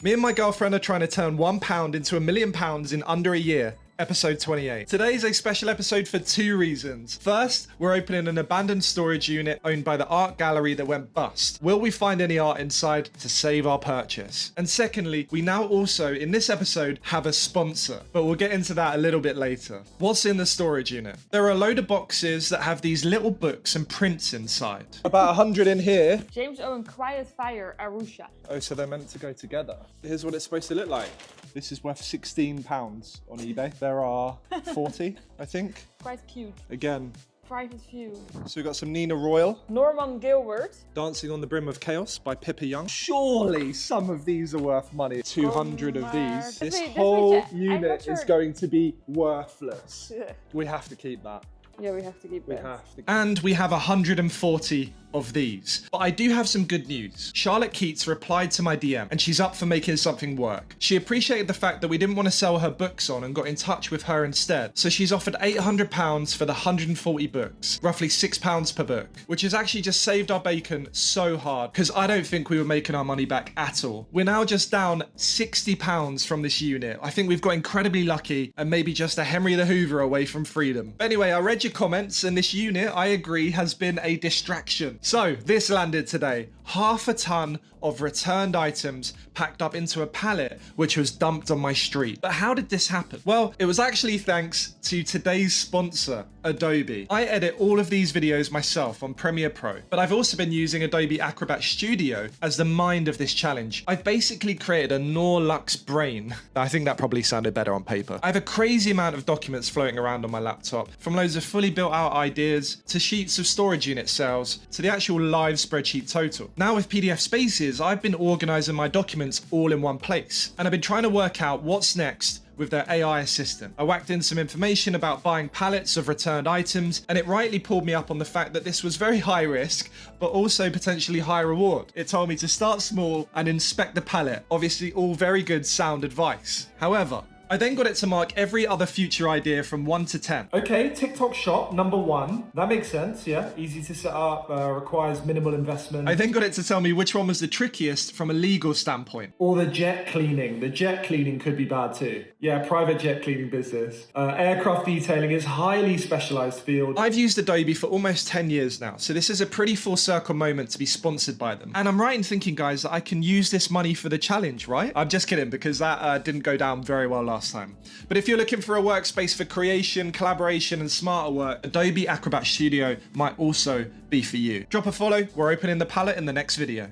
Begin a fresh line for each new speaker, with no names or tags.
Me and my girlfriend are trying to turn £1 into £1 million in under a year. Episode 28. Today is a special episode for two reasons. First, we're opening an abandoned storage unit owned by the art gallery that went bust. Will we find any art inside to save our purchase? And secondly, we now also, in this episode, have a sponsor, but we'll get into that a little bit later. What's in the storage unit? There are a load of boxes that have these little books and prints inside. About 100 in here.
James Owen Quiet Fire Arusha.
Oh, so they're meant to go together. Here's what it's supposed to look like. This is worth £16 on eBay. There are 40, I think.
Quite cute.
Again.
Private view.
So we've got some Nina Royal.
Norman Gilbert.
Dancing on the Brim of Chaos by Pippa Young. Surely some of these are worth money. 200 of these. This whole unit is going to be worthless. We have to keep that.
Yeah, we have to keep it.
And we have 140 of these. But I do have some good news. Charlotte Keats replied to my DM and she's up for making something work. She appreciated the fact that we didn't want to sell her books on and got in touch with her instead. So she's offered £800 for the 140 books, roughly £6 per book, which has actually just saved our bacon so hard because I don't think we were making our money back at all. We're now just down £60 from this unit. I think we've got incredibly lucky and maybe just a Henry the Hoover away from freedom. But anyway, I read your comments and this unit, I agree, has been a distraction. So this landed today, half a ton of returned items packed up into a pallet, which was dumped on my street. But how did this happen? Well, it was actually thanks to today's sponsor, Adobe. I edit all of these videos myself on Premiere Pro, but I've also been using Adobe Acrobat Studio as the mind of this challenge. I've basically created a Norlux brain. I think that probably sounded better on paper. I have a crazy amount of documents floating around on my laptop, from loads of fully built out ideas to sheets of storage unit cells to the actual live spreadsheet total. Now with PDF Spaces, I've been organizing my documents all in one place, and I've been trying to work out what's next with their AI assistant. I whacked in some information about buying pallets of returned items, and it rightly pulled me up on the fact that this was very high risk, but also potentially high reward. It told me to start small and inspect the pallet. Obviously, all very good sound advice. However, I then got it to mark every other future idea from 1 to 10.
Okay, TikTok shop, #1. That makes sense, yeah. Easy to set up, requires minimal investment.
I then got it to tell me which one was the trickiest from a legal standpoint.
Or the jet cleaning. The jet cleaning could be bad too. Yeah, private jet cleaning business. Aircraft detailing is highly specialized field.
I've used Adobe for almost 10 years now, so this is a pretty full circle moment to be sponsored by them. And I'm right in thinking, guys, that I can use this money for the challenge, right? I'm just kidding, because that didn't go down very well last time. But if you're looking for a workspace for creation, collaboration, and smarter work, Adobe Acrobat Studio might also be for you. Drop a follow. We're opening the palette in the next video.